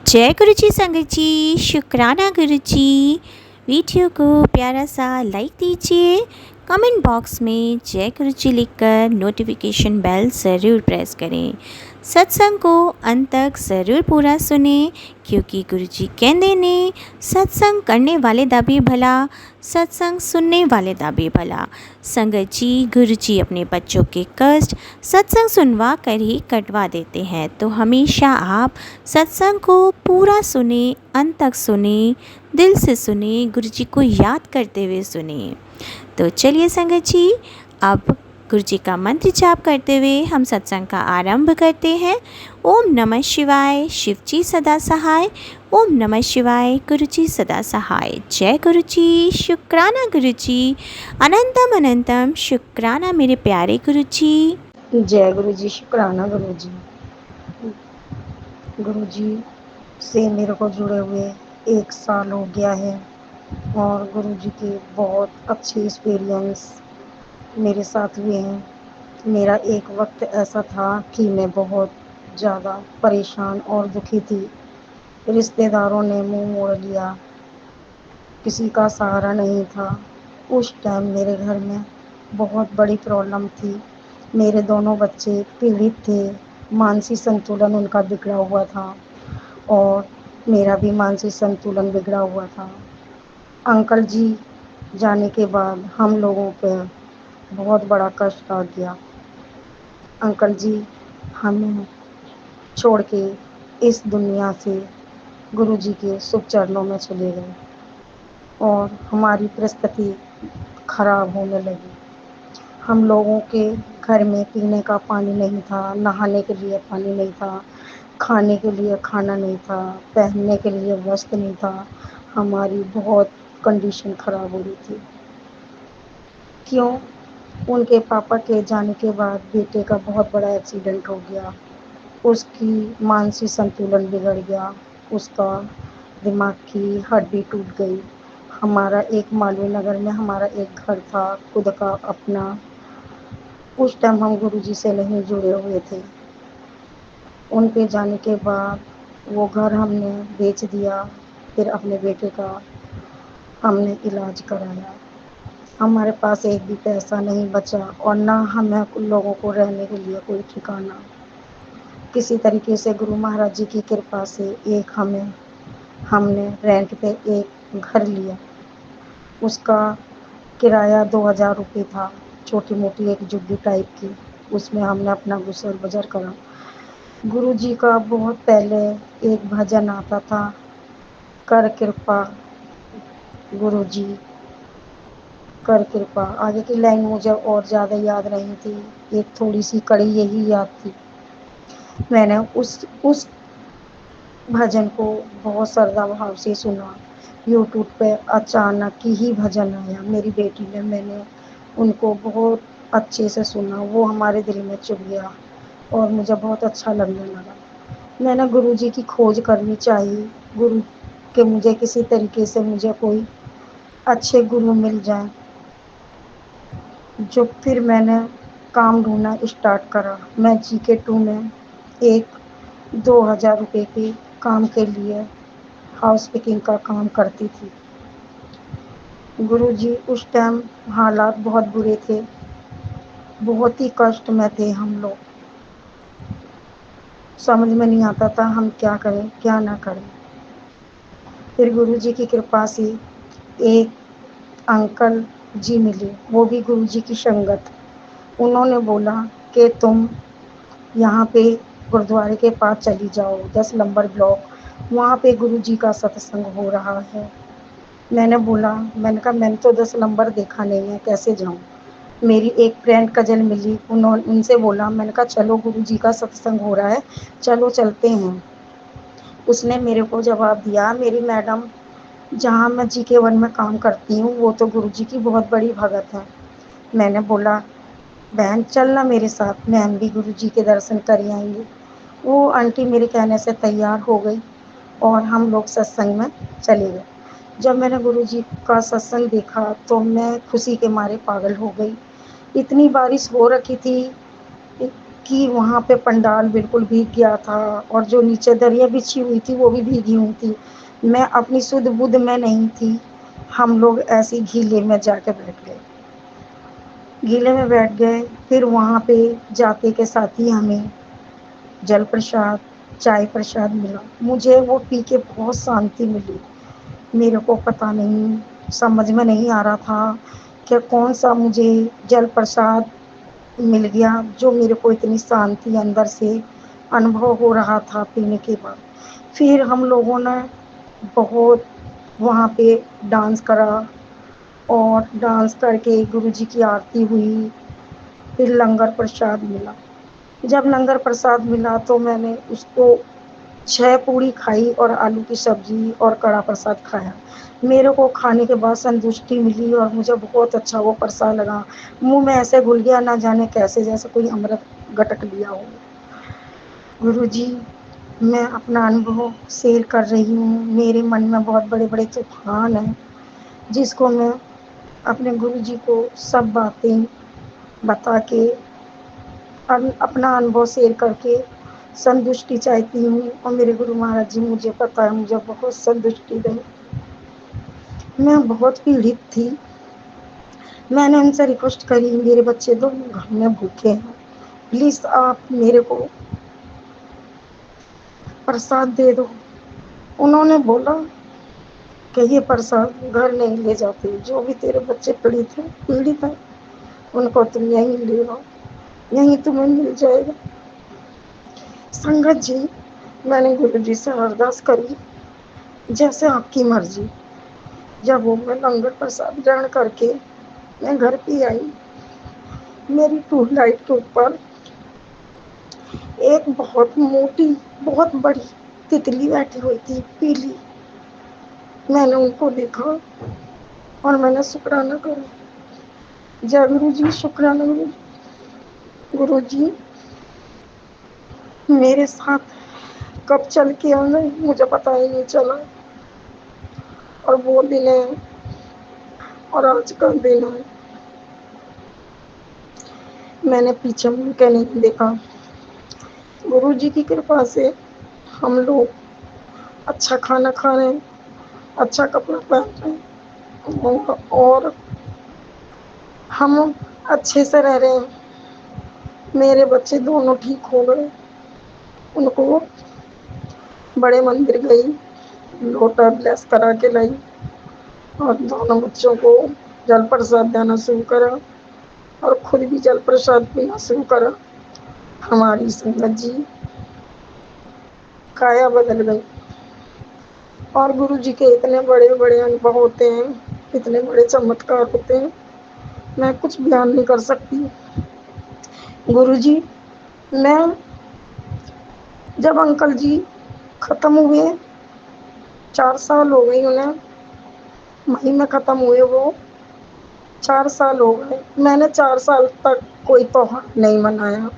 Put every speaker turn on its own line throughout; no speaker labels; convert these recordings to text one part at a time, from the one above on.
जय गुरु जी संगत जी, शुक्राना गुरु जी। वीडियो को प्यारा सा लाइक दीजिए, कमेंट बॉक्स में जय गुरु जी लिखकर नोटिफिकेशन बेल ज़रूर प्रेस करें। सत्संग को अंत तक ज़रूर पूरा सुने, क्योंकि गुरु जी कहते ने सत्संग करने वाले दा भी भला, सत्संग सुनने वाले दा भी भला। संगत जी, गुरु जी अपने बच्चों के कष्ट सत्संग सुनवा कर ही कटवा देते हैं, तो हमेशा आप सत्संग को पूरा सुने, अंत तक सुने, दिल से सुने, गुरु जी को याद करते हुए सुने। तो चलिए संगत जी, अब गुरु जी का मंत्र जाप करते हुए हम सत्संग का आरंभ करते हैं। ओम नमः शिवाय, शिव जी सदा सहाय। ओम नमः शिवाय, गुरु जी सदा सहाय। जय गुरु जी, शुक्राना गुरु जी, अनंतम अनंतम शुक्राना मेरे प्यारे गुरु जी।
जय गुरु जी, शुक्राना गुरु जी। गुरु जी से मेरे को जुड़े हुए 1 साल हो गया है और गुरु जी के बहुत अच्छे एक्सपीरियंस मेरे साथ हुए हैं। मेरा एक वक्त ऐसा था कि मैं बहुत ज़्यादा परेशान और दुखी थी। रिश्तेदारों ने मुंह मोड़ लिया, किसी का सहारा नहीं था। उस टाइम मेरे घर में बहुत बड़ी प्रॉब्लम थी। मेरे दोनों बच्चे पीड़ित थे, मानसिक संतुलन उनका बिगड़ा हुआ था और मेरा भी मानसिक संतुलन बिगड़ा हुआ था। अंकल जी जाने के बाद हम लोगों पर बहुत बड़ा कष्ट आ गया। अंकल जी हमें छोड़ के इस दुनिया से गुरु जी के शुभ चरणों में चले गए और हमारी परिस्थिति खराब होने लगी। हम लोगों के घर में पीने का पानी नहीं था, नहाने के लिए पानी नहीं था, खाने के लिए खाना नहीं था, पहनने के लिए वस्त्र नहीं था। हमारी बहुत कंडीशन खराब हो रही थी। क्यों? उनके पापा के जाने के बाद बेटे का बहुत बड़ा एक्सीडेंट हो गया। उसकी मानसिक संतुलन बिगड़ गया, उसका दिमाग की हड्डी टूट गई। हमारा एक मालवीय नगर में हमारा एक घर था खुद का अपना। उस टाइम हम गुरु जी से नहीं जुड़े हुए थे। उनके जाने के बाद वो घर हमने बेच दिया। फिर अपने बेटे का हमने इलाज कराया। हमारे पास एक भी पैसा नहीं बचा और ना हमें लोगों को रहने के लिए कोई ठिकाना। किसी तरीके से गुरु महाराज जी की कृपा से हमने रेंट पे एक घर लिया। उसका किराया 2000 रुपये था। छोटी मोटी एक झुग्गी टाइप की, उसमें हमने अपना गुजर बसर करा। गुरु जी का बहुत पहले एक भजन आता था, कर कृपा गुरु जी कर कृपा। आगे की लाइन मुझे और ज़्यादा याद नहीं थी, एक थोड़ी सी कड़ी यही याद थी। मैंने उस भजन को बहुत श्रद्धा भाव से सुना। यूट्यूब पे अचानक ही भजन आया, मेरी बेटी ने, मैंने उनको बहुत अच्छे से सुना। वो हमारे दिल में चुभ गया और मुझे बहुत अच्छा लगने लगा। मैंने गुरु जी की खोज करनी चाहिए, गुरु के मुझे किसी तरीके से मुझे कोई अच्छे गुरु मिल जाए। जो फिर मैंने काम ढूंढना स्टार्ट करा। मैं GK2 में एक 2000 रुपये के काम के लिए हाउस पिकिंग का काम करती थी। गुरु जी उस टाइम हालात बहुत बुरे थे, बहुत ही कष्ट में थे हम लोग। समझ में नहीं आता था हम क्या करें क्या ना करें। फिर गुरु जी की कृपा से एक अंकल जी मिले, वो भी गुरु जी की संगत। उन्होंने बोला कि तुम यहाँ पे गुरुद्वारे के पास चली जाओ, 10 नंबर ब्लॉक, वहाँ पे गुरु जी का सत्संग हो रहा है। मैंने कहा मैंने तो 10 नंबर देखा नहीं है, कैसे जाऊँ। मेरी एक फ्रेंड कजन मिली, उनसे बोला, मैंने कहा चलो गुरु जी का सत्संग हो रहा है, चलो चलते हैं। उसने मेरे को जवाब दिया, मेरी मैडम जहाँ मैं GK1 में काम करती हूँ वो तो गुरु जी की बहुत बड़ी भगत है। मैंने बोला बहन चलना मेरे साथ में, हम भी गुरु जी के दर्शन कर आएंगे। वो आंटी मेरे कहने से तैयार हो गई और हम लोग सत्संग में चले गए। जब मैंने गुरु जी का सत्संग देखा तो मैं खुशी के मारे पागल हो गई। इतनी बारिश हो रखी थी कि वहाँ पे पंडाल बिल्कुल भीग गया था और जो नीचे दरिया बिछी हुई थी वो भी भीगी हुई थी। मैं अपनी सुध बुध में नहीं थी। हम लोग ऐसे ही गीले में जाके बैठ गए। गीले में बैठ गए, फिर वहाँ पे जाते के साथ ही हमें जल प्रसाद, चाय प्रसाद मिला। मुझे वो पी के बहुत शांति मिली। मेरे को पता नहीं, समझ में नहीं आ रहा था कि कौन सा मुझे जल प्रसाद मिल गया जो मेरे को इतनी शांति अंदर से अनुभव हो रहा था पीने के बाद। फिर हम लोगों ने बहुत वहाँ पे डांस करा और डांस करके गुरु जी की आरती हुई। फिर लंगर प्रसाद मिला। जब लंगर प्रसाद मिला तो मैंने उसको 6 पूड़ी खाई और आलू की सब्जी और कड़ा प्रसाद खाया। मेरे को खाने के बाद संतुष्टि मिली और मुझे बहुत अच्छा वो प्रसाद लगा। मुँह में ऐसे घुल गया, ना जाने कैसे, जैसे कोई अमृत गटक लिया हो। गुरुजी, मैं अपना अनुभव शेयर कर रही हूँ। मेरे मन में बहुत बड़े-बड़े तूफ़ान हैं, जिसको मैं अपने गुरुजी को सब बातें बता के अपना अनुभव शेयर करके संतुष्टि चाहती हूँ और मेरे गुरु महाराज जी, मुझे पता है, मुझे बहुत संतुष्टि दें। मैं बहुत पीड़ित थी। मैंने उनसे रिक्वेस्ट करी, मेरे बच्चे दोनों घर में भूखे हैं, प्लीज़ आप मेरे को प्रसाद दे दो। उन्होंने बोला कि ये प्रसाद घर नहीं ले जाते, जो भी तेरे बच्चे पीड़ित हैं उनको तुम यहीं ले आओ, यहीं तुम्हें मिल जाएगा। संगत जी, मैंने गुरु जी से अरदास करी, जैसे आपकी मर्जी। जब वो मैं लंगर प्रसाद ग्रहण करके मैं घर पे आई, मेरी ट्यूबलाइट के ऊपर एक बहुत मोटी, बहुत बड़ी तितली बैठी हुई थी, पीली। मैंने उनको देखा और मैंने शुक्राना करा। जय गुरु जी, शुक्राना गुरु जी। गुरु जी मेरे साथ कब चल के आ गए मुझे पता ही नहीं चला। और वो दिन है और आज का दिन है, मैंने पीछे मुड़ के नहीं देखा। गुरु जी की कृपा से हम लोग अच्छा खाना खा रहे हैं, अच्छा कपड़ा पहन रहे हैं और हम अच्छे से रह रहे हैं। मेरे बच्चे दोनों ठीक हो गए। उनको बड़े मंदिर गई, लोटा ब्लेस करा के लाई और दोनों बच्चों को जल प्रसाद देना शुरू करा और खुद भी जल प्रसाद पीना शुरू करा। हमारी संगत जी काया बदल गई। और गुरु जी के इतने बड़े बड़े अनुभव होते हैं, इतने बड़े चमत्कार होते हैं, मैं कुछ बयान नहीं कर सकती। गुरु जी, मैं जब अंकल जी खत्म हुए, 4 साल हो गए उन्हें, मई में खत्म हुए वो, 4 साल हो गए। मैंने 4 साल तक कोई त्योहार नहीं मनाया,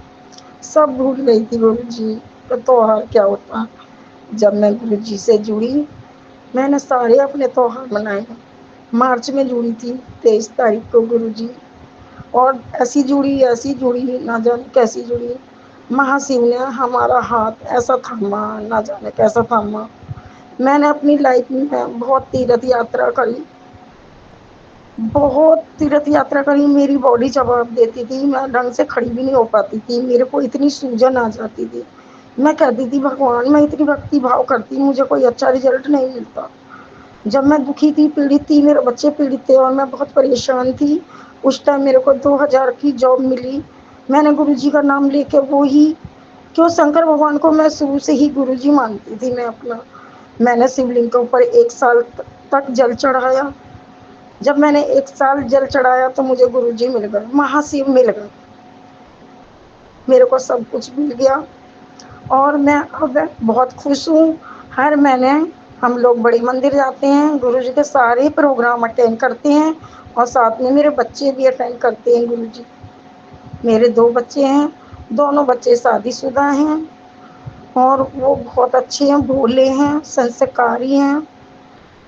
सब भूल गई थी गुरु जी का त्योहार क्या होता। जब मैं गुरु जी से जुड़ी, मैंने सारे अपने त्योहार मनाए। मार्च में जुड़ी थी, 23 तारीख को गुरु जी, और ऐसी जुड़ी, ना जाने कैसी जुड़ी। महाशिव ने हमारा हाथ ऐसा थामा, ना जाने कैसा थामा। मैंने अपनी लाइफ में बहुत तीर्थ यात्रा करी, बहुत तीर्थ यात्रा करी। मेरी बॉडी जवाब देती थी, मैं ढंग से खड़ी भी नहीं हो पाती थी, मेरे को इतनी सूजन आ जाती थी। मैं कहती थी, भगवान, मैं इतनी भक्ति भाव करती, मुझे कोई अच्छा रिजल्ट नहीं मिलता। जब मैं दुखी थी, पीड़ित थी, मेरे बच्चे पीड़ित थे और मैं बहुत परेशान थी, उस टाइम मेरे को 2000 की जॉब मिली। मैंने गुरु जी का नाम लेके वो ही, क्यों, शंकर भगवान को मैं शुरू से ही गुरु जी मानती थी। मैंने शिवलिंग के ऊपर 1 साल तक जल चढ़ाया। जब मैंने 1 साल जल चढ़ाया तो मुझे गुरु जी मिल गए, महाशिव मिल गए, मेरे को सब कुछ मिल गया और मैं अब बहुत खुश हूँ। हर महीने हम लोग बड़ी मंदिर जाते हैं, गुरु जी के सारे प्रोग्राम अटेंड करते हैं और साथ में मेरे बच्चे भी अटेंड करते हैं। गुरु जी, मेरे 2 बच्चे हैं, दोनों बच्चे शादीशुदा हैं और वो बहुत अच्छे हैं, भोले हैं, संस्कारी हैं।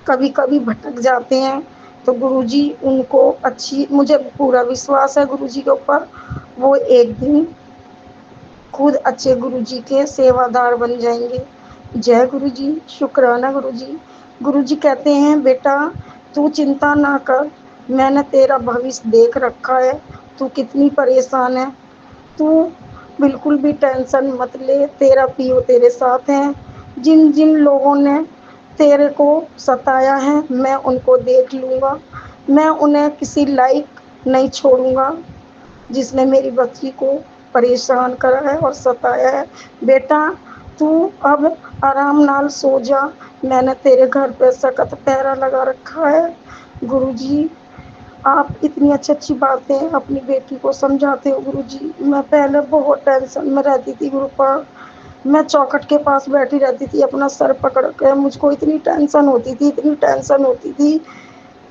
कभी कभी भटक जाते हैं तो गुरुजी उनको अच्छी, मुझे पूरा विश्वास है गुरुजी के ऊपर, वो एक दिन खुद अच्छे गुरुजी के सेवादार बन जाएंगे। जय गुरु जी, शुक्राना गुरु जी। गुरु जी कहते हैं बेटा तू चिंता ना कर, मैंने तेरा भविष्य देख रखा है, तू कितनी परेशान है, तू बिल्कुल भी टेंशन मत ले, तेरा पीओ तेरे साथ है। जिन जिन लोगों ने तेरे को सताया है मैं उनको देख लूँगा, मैं उन्हें किसी लायक नहीं छोड़ूंगा जिसने मेरी बच्ची को परेशान करा है और सताया है। बेटा तू अब आराम नाल सो जा, मैंने तेरे घर पे सख्त पहरा लगा रखा है। गुरुजी आप इतनी अच्छी अच्छी बातें अपनी बेटी को समझाते हो गुरुजी। मैं पहले बहुत टेंशन में रहती थी गुरुपा, मैं चौखट के पास बैठी रहती थी अपना सर पकड़ कर, मुझको इतनी टेंशन होती थी, इतनी टेंशन होती थी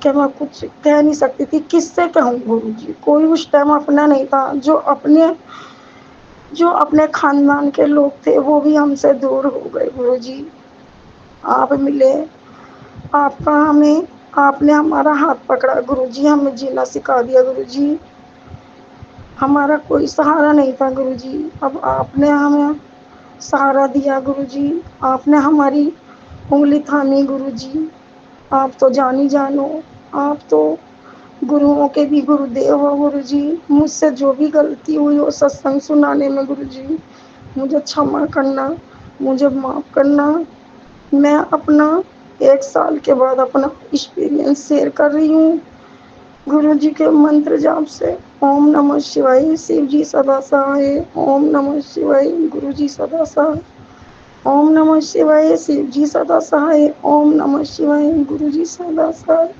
कि मैं कुछ कह नहीं सकती थी। किससे कहूँ गुरुजी, कोई उस टाइम अपना नहीं था। जो अपने खानदान के लोग थे वो भी हमसे दूर हो गए गुरुजी। आप मिले, आपका हमें आपने हमारा हाथ पकड़ा गुरुजी, हमें जीना सिखा दिया गुरुजी। हमारा कोई सहारा नहीं था गुरुजी, अब आपने हमें सहारा दिया गुरुजी। आपने हमारी उंगली थामी गुरुजी। आप तो जानी जानो, आप तो गुरुओं के भी गुरुदेव हो गुरुजी। मुझसे जो भी गलती हुई हो सत्संग सुनाने में गुरुजी, मुझे क्षमा करना, मुझे माफ़ करना। मैं अपना 1 साल के बाद अपना एक्सपीरियंस शेयर कर रही हूँ गुरुजी के मंत्र जाप से। ओम नमः शिवाय, शिव जी सदा सहाय। ओम नमः शिवाय, गुरुजी सदा सहाय। ओम नमः शिवाय, शिव जी सदा सहाय। ओम नमः शिवाय, गुरुजी सदा सहाय।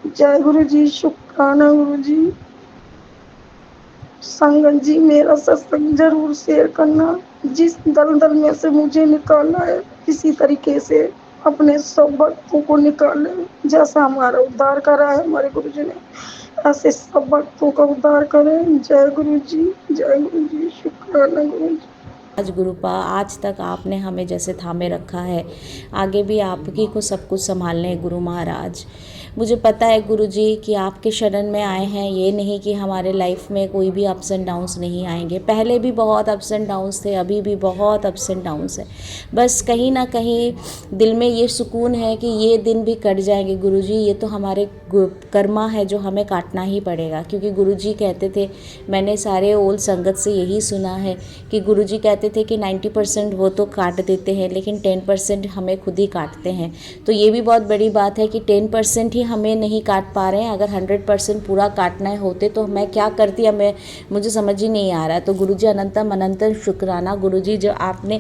जय गुरुजी, शुक्राना गुरुजी। संगत जी मेरा सत्संग जरूर शेयर करना। जिस दलदल में से मुझे निकाला है किसी तरीके से अपने सब भक्तों को निकाले, जैसा हमारा उद्धार करा है हमारे गुरु जी ने, ऐसे सब भक्तों का उद्धार करें। जय गुरु जी, जय गुरु जी, शुक्राना गुरु जी।
आज गुरुपा आज तक आपने हमें जैसे थामे रखा है, आगे भी आपकी को सब कुछ संभालने हैं गुरु महाराज। मुझे पता है गुरुजी कि आपके शरण में आए हैं, ये नहीं कि हमारे लाइफ में कोई भी अप्स एंड डाउन्स नहीं आएंगे। पहले भी बहुत अप्स एंड डाउन्स थे, अभी भी बहुत अप्स एंड डाउन्स है। बस कहीं ना कहीं दिल में ये सुकून है कि ये दिन भी कट जाएंगे गुरुजी। ये तो हमारे कर्मा है जो हमें काटना ही पड़ेगा, क्योंकि गुरुजी कहते थे, मैंने सारे ओल्ड संगत से यही सुना है कि गुरुजी कहते थे कि 90% वो तो काट देते हैं लेकिन 10% हमें खुद ही काटते हैं। तो ये भी बहुत बड़ी बात है कि 10% ही हमें नहीं काट पा रहे हैं। अगर 100% पूरा काटना होते तो मैं क्या करती, हमें मुझे समझ ही नहीं आ रहा है। तो गुरुजी अनंतम अनंतम शुक्राना गुरुजी, जो आपने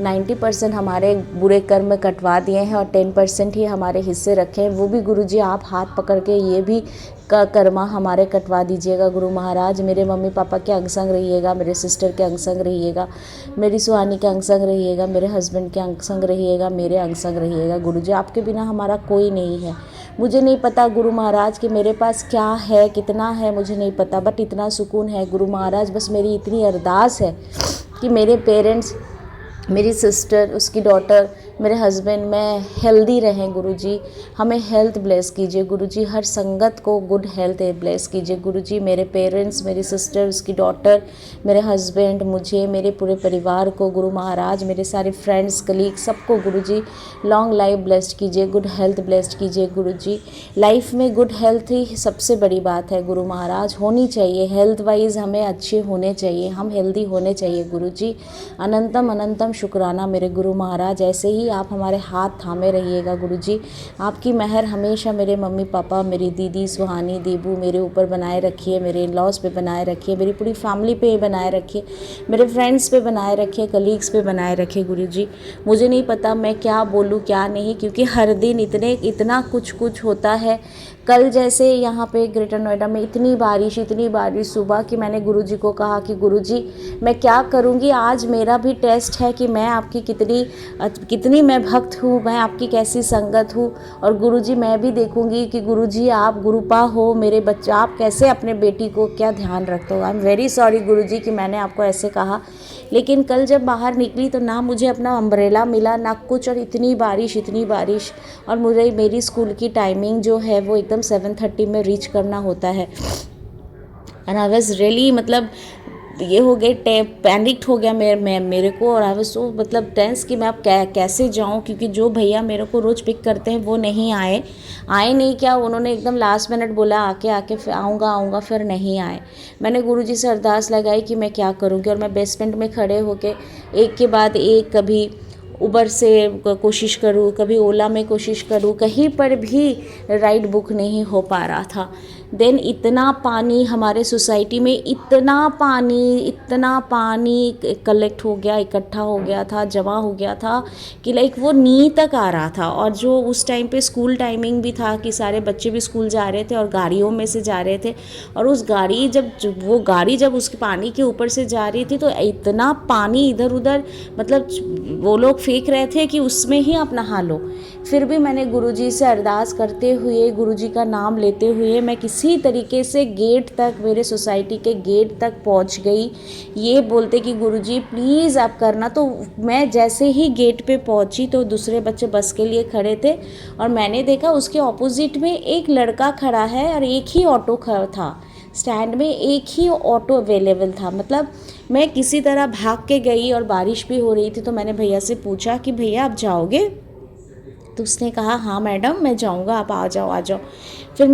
90% हमारे बुरे कर्म कटवा दिए हैं और 10% ही हमारे हिस्से रखे हैं। वो भी गुरुजी आप हाथ पकड़ के ये भी का कर्मा हमारे कटवा दीजिएगा गुरु महाराज। मेरे मम्मी पापा के अंग संग रहिएगा, मेरे सिस्टर के अंग संग रहिएगा, मेरी सुहानी के अंग संग रहिएगा, मेरे हस्बैंड के अंग संग रहिएगा, मेरे अंग संग रहिएगा गुरुजी। आपके बिना हमारा कोई नहीं है। मुझे नहीं पता गुरु महाराज कि मेरे पास क्या है, कितना है, मुझे नहीं पता, बट इतना सुकून है गुरु महाराज। बस मेरी इतनी अरदास है कि मेरे पेरेंट्स, मेरी सिस्टर, उसकी डॉटर, मेरे हस्बैंड में हेल्दी रहें गुरुजी। हमें हेल्थ ब्लेस कीजिए गुरुजी, हर संगत को गुड हेल्थ ब्लेस कीजिए गुरुजी। मेरे पेरेंट्स, मेरी सिस्टर, उसकी डॉटर, मेरे हस्बैंड, मुझे, मेरे पूरे परिवार को गुरु महाराज, मेरे सारे फ्रेंड्स, कलीग, सबको गुरुजी लॉन्ग लाइफ ब्लेस्ड कीजिए, गुड हेल्थ ब्लेस्ड कीजिए गुरुजी। लाइफ में गुड हेल्थ ही सबसे बड़ी बात है गुरु महाराज, होनी चाहिए। हेल्थ वाइज हमें अच्छे होने चाहिए, हम हेल्दी होने चाहिए गुरुजी। अनंतम अनंतम शुक्राना मेरे गुरु महाराज। ऐसे ही आप हमारे हाथ थामे रहिएगा गुरुजी। आपकी मेहर हमेशा मेरे मम्मी पापा, मेरी दीदी सुहानी, दीबू मेरे ऊपर बनाए रखिए, मेरे इन-लॉज पे बनाए रखिए, मेरी पूरी फैमिली पे बनाए रखिए, मेरे फ्रेंड्स पे बनाए रखिए, कलीग्स पे बनाए रखिए गुरुजी। मुझे नहीं पता मैं क्या बोलूँ क्या नहीं, क्योंकि हर दिन इतना कुछ होता है। कल जैसे यहाँ पे ग्रेटर नोएडा में इतनी बारिश सुबह कि मैंने गुरुजी को कहा कि गुरुजी मैं क्या करूँगी, आज मेरा भी टेस्ट है कि मैं आपकी कितनी मैं भक्त हूँ, मैं आपकी कैसी संगत हूँ। और गुरुजी मैं भी देखूँगी कि गुरुजी आप गुरुपा हो, मेरे बच्चा आप कैसे अपने बेटी को क्या ध्यान रखते हो। आई एम वेरी सॉरी गुरुजी कि मैंने आपको ऐसे कहा, लेकिन कल जब बाहर निकली तो ना मुझे अपना अम्ब्रेला मिला ना कुछ, और इतनी बारिश। और मुझे मेरी स्कूल की टाइमिंग जो है वो एकदम 7:30 में रीच करना होता है। एंड आई वाज रियली मतलब ये हो गए, पैनिक्ड हो गया मेरे को, और आई वाज सो मतलब टेंस कि मैं अब कैसे जाऊँ, क्योंकि जो भैया मेरे को रोज़ पिक करते हैं वो नहीं आए नहीं, क्या उन्होंने एकदम लास्ट मिनट बोला आके फिर आऊँगा, फिर नहीं आए। मैंने गुरुजी से अरदास लगाई कि मैं क्या करूँगी, और मैं बेसमेंट में खड़े होके एक के बाद एक, कभी उबर से कोशिश करूँ, कभी ओला में कोशिश करूँ, कहीं पर भी राइड बुक नहीं हो पा रहा था। देन इतना पानी हमारे सोसाइटी में, इतना पानी कलेक्ट हो गया, इकट्ठा हो गया था, जमा हो गया था कि लाइक वो नी तक आ रहा था। और जो उस टाइम पे स्कूल टाइमिंग भी था कि सारे बच्चे भी स्कूल जा रहे थे और गाड़ियों में से जा रहे थे, और उस गाड़ी वो गाड़ी जब उसके पानी के ऊपर से जा रही थी तो इतना पानी इधर उधर, मतलब वो लोग फेंक रहे थे कि उसमें ही आप नहा लो। फिर भी मैंने गुरुजी से अरदास करते हुए, गुरुजी का नाम लेते हुए मैं किसी तरीके से गेट तक, मेरे सोसाइटी के गेट तक पहुंच गई, ये बोलते कि गुरुजी प्लीज़ आप करना। तो मैं जैसे ही गेट पे पहुंची तो दूसरे बच्चे बस के लिए खड़े थे, और मैंने देखा उसके ऑपोजिट में एक लड़का खड़ा है और एक ही ऑटो खड़ा था स्टैंड में, एक ही ऑटो अवेलेबल था। मतलब मैं किसी तरह भाग के गई, और बारिश भी हो रही थी, तो मैंने भैया से पूछा कि भैया आप जाओगे? तो उसने कहा हाँ मैडम मैं जाऊँगा, आप आ जाओ। फिर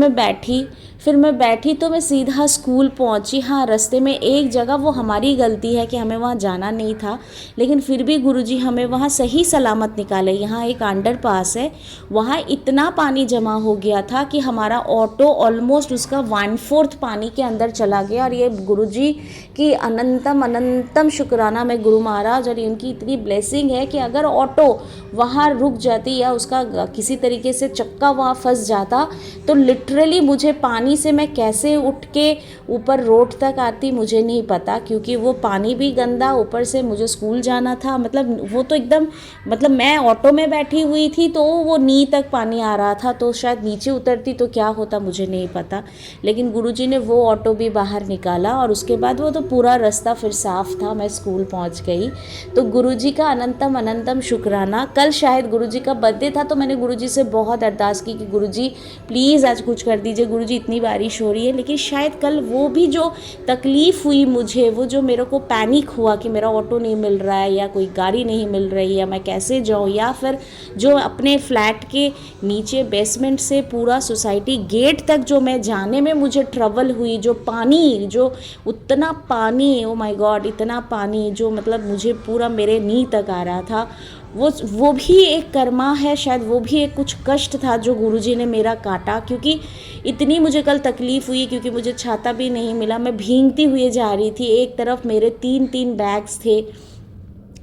मैं बैठी तो मैं सीधा स्कूल पहुँची। हाँ, रास्ते में एक जगह, वो हमारी गलती है कि हमें वहाँ जाना नहीं था, लेकिन फिर भी गुरुजी हमें वहाँ सही सलामत निकाले। यहाँ एक अंडरपास है, वहाँ इतना पानी जमा हो गया था कि हमारा ऑटो ऑलमोस्ट उसका 1/4 पानी के अंदर चला गया। और ये गुरुजी की अनंतम शुक्राना मैं गुरु महाराज, और इनकी इतनी ब्लेसिंग है कि अगर ऑटो वहाँ रुक जाती या उसका किसी तरीके से चक्का वहाँ फंस जाता तो लिटरली मुझे पानी से मैं कैसे उठ के ऊपर रोड तक आती मुझे नहीं पता, क्योंकि वो पानी भी गंदा, ऊपर से मुझे स्कूल जाना था। मतलब वो तो एकदम, मतलब मैं ऑटो में बैठी हुई थी तो वो नी तक पानी आ रहा था, तो शायद नीचे उतरती तो क्या होता मुझे नहीं पता। लेकिन गुरुजी ने वो ऑटो भी बाहर निकाला, और उसके बाद वो तो पूरा रास्ता फिर साफ था, मैं स्कूल पहुंच गई। तो गुरुजी का अनंतम शुक्राना। कल शायद गुरुजी का बर्थडे था, तो मैंने गुरुजी से बहुत अरदास की कि गुरुजी प्लीज़ आज कुछ कर दीजिए, गुरुजी इतनी बारिश हो रही है। लेकिन शायद कल वो भी जो तकलीफ़ हुई मुझे, वो जो मेरे को पैनिक हुआ कि मेरा ऑटो नहीं मिल रहा है, या कोई गाड़ी नहीं मिल रही है, मैं कैसे जाऊँ, या फिर जो अपने फ्लैट के नीचे बेसमेंट से पूरा सोसाइटी गेट तक जो मैं जाने में मुझे ट्रबल हुई, जो पानी, जो उतना पानी, ओ माय गॉड, इतना पानी जो मतलब मुझे पूरा मेरे नी तक आ रहा था, वो भी एक कर्मा है शायद, वो भी एक कुछ कष्ट था जो गुरुजी ने मेरा काटा। क्योंकि इतनी मुझे कल तकलीफ़ हुई, क्योंकि मुझे छाता भी नहीं मिला, मैं भीगती हुए जा रही थी। एक तरफ मेरे 3 बैग्स थे,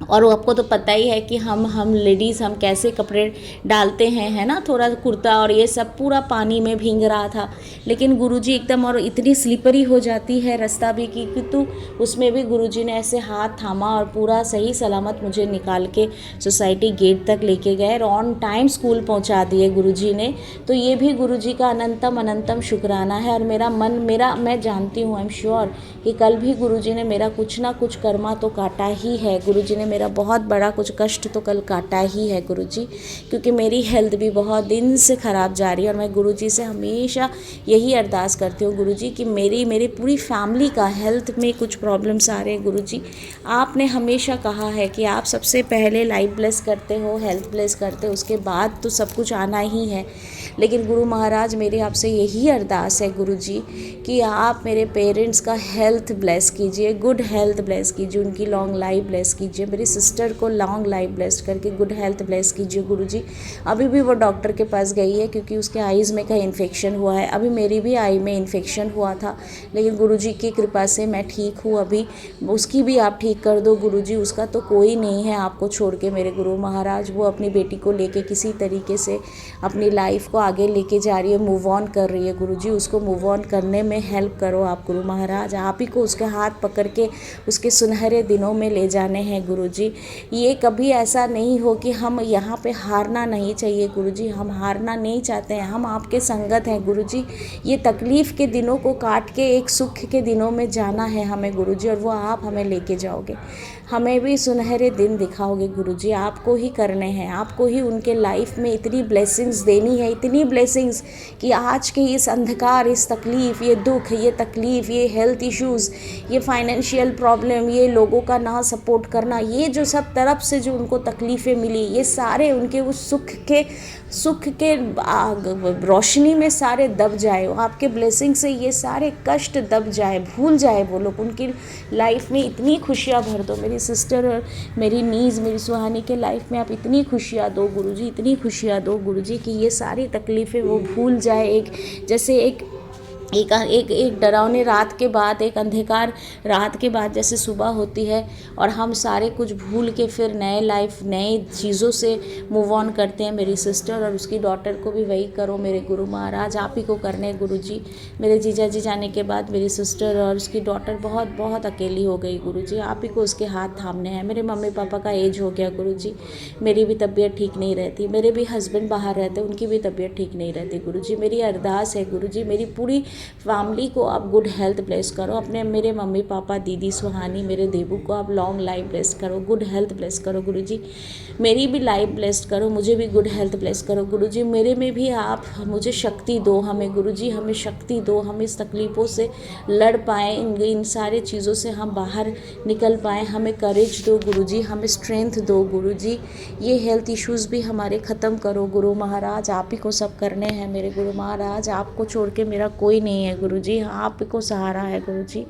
और वो आपको तो पता ही है कि हम लेडीज़ हम कैसे कपड़े डालते हैं, है ना, थोड़ा कुर्ता और ये सब पूरा पानी में भीग रहा था। लेकिन गुरुजी एकदम, और इतनी स्लिपरी हो जाती है रास्ता भी कि तो उसमें भी गुरुजी ने ऐसे हाथ थामा और पूरा सही सलामत मुझे निकाल के सोसाइटी गेट तक लेके गए, और ऑन टाइम स्कूल पहुंचा दिए गुरुजी ने। तो ये भी गुरुजी का अनंतम शुक्राना है। और मैं जानती हूँ, आई एम श्योर कि कल भी गुरुजी ने मेरा कुछ ना कुछ कर्मा तो काटा ही है। गुरुजी ने मेरा बहुत बड़ा कुछ कष्ट तो कल काटा ही है गुरुजी, क्योंकि मेरी हेल्थ भी बहुत दिन से ख़राब जा रही है। और मैं गुरुजी से हमेशा यही अरदास करती हूँ गुरुजी कि मेरी पूरी फैमिली का हेल्थ में कुछ प्रॉब्लम्स आ रहे हैं। गुरुजी आपने हमेशा कहा है कि आप सबसे पहले लाइफ ब्लेस करते हो, हेल्थ ब्लेस करते हो, उसके बाद तो सब कुछ आना ही है। लेकिन गुरु महाराज मेरी आपसे यही अरदास है गुरुजी कि आप मेरे पेरेंट्स का हेल्थ ब्लेस कीजिए, गुड हेल्थ ब्लेस कीजिए, उनकी लॉन्ग लाइफ ब्लेस कीजिए, मेरी सिस्टर को लॉन्ग लाइफ ब्लेस करके गुड हेल्थ ब्लेस कीजिए गुरुजी। अभी भी वो डॉक्टर के पास गई है क्योंकि उसके आईज़ में कहीं इन्फेक्शन हुआ है। अभी मेरी भी आई में इन्फेक्शन हुआ था, लेकिन गुरुजी की कृपा से मैं ठीक हूँ। अभी उसकी भी आप ठीक कर दो गुरुजी, उसका तो कोई नहीं है आपको छोड़ के मेरे गुरु महाराज। वो अपनी बेटी को लेके किसी तरीके से अपनी लाइफ को आगे लेके जा रही है, मूव ऑन कर रही है गुरुजी। उसको मूव ऑन करने में हेल्प करो आप गुरु महाराज। आप ही को उसके हाथ पकड़ के उसके सुनहरे दिनों में ले जाने हैं गुरुजी। गुरुजी। ये कभी ऐसा नहीं हो कि हम यहाँ पे हारना नहीं चाहिए गुरुजी, हम हारना नहीं चाहते हैं, हम आपके संगत हैं गुरुजी। ये तकलीफ़ के दिनों को काट के एक सुख के दिनों में जाना है हमें गुरुजी, और वो आप हमें लेके जाओगे, हमें भी सुनहरे दिन दिखाओगे गुरुजी। आपको ही करने हैं, आपको ही उनके लाइफ में इतनी ब्लेसिंग्स देनी है, इतनी ब्लेसिंग्स कि आज के इस अंधकार, इस तकलीफ़, ये दुख, ये तकलीफ़, ये हेल्थ इश्यूज़, ये फाइनेंशियल प्रॉब्लम, ये लोगों का ना सपोर्ट करना, ये जो सब तरफ से जो उनको तकलीफ़ें मिली, ये सारे उनके उस सुख के रोशनी में सारे दब जाए, आपके ब्लेसिंग से ये सारे कष्ट दब जाए, भूल जाए वो लोग, उनकी लाइफ में इतनी खुशियाँ भर दो। मेरी सिस्टर और मेरी नीज़, मेरी सुहानी के लाइफ में आप इतनी खुशियाँ दो गुरुजी, इतनी खुशियाँ दो गुरुजी कि ये सारी तकलीफ़ें वो भूल जाए। एक डरावने रात के बाद, एक अंधकार रात के बाद जैसे सुबह होती है और हम सारे कुछ भूल के फिर नए लाइफ, नए चीज़ों से मूव ऑन करते हैं। मेरी सिस्टर और उसकी डॉटर को भी वही करो मेरे गुरु महाराज, आप ही को करने गुरुजी। मेरे जीजा जी जाने के बाद मेरी सिस्टर और उसकी डॉटर बहुत बहुत अकेली हो गई गुरुजी, आप ही को उसके हाथ थामने हैं। मेरे मम्मी पापा का एज हो गया गुरुजी, मेरी भी तबीयत ठीक नहीं रहती, मेरे भी हस्बैंड बाहर रहते, उनकी भी तबीयत ठीक नहीं रहती गुरुजी। मेरी अरदास है गुरुजी, मेरी पूरी फैमिली को आप गुड हेल्थ ब्लेस करो, अपने मेरे मम्मी पापा, दीदी सुहानी, मेरे देबू को आप लॉन्ग लाइफ ब्लेस करो, गुड हेल्थ ब्लेस करो गुरुजी। मेरी भी लाइफ ब्लेस करो, मुझे भी गुड हेल्थ ब्लेस करो गुरुजी। मेरे में भी आप मुझे शक्ति दो, हमें गुरुजी, हमें शक्ति दो, हम इस तकलीफ़ों से लड़ पाएँ, इन सारे चीज़ों से हम बाहर निकल पाएँ, हमें करेज दो गुरुजी, हमें स्ट्रेंथ दो गुरुजी। ये हेल्थ इश्यूज़ भी हमारे ख़त्म करो गुरु महाराज, आप ही को सब करने हैं मेरे गुरु महाराज, आपको छोड़ के मेरा कोई नहीं है गुरुजी, आप ही को सहारा है गुरुजी,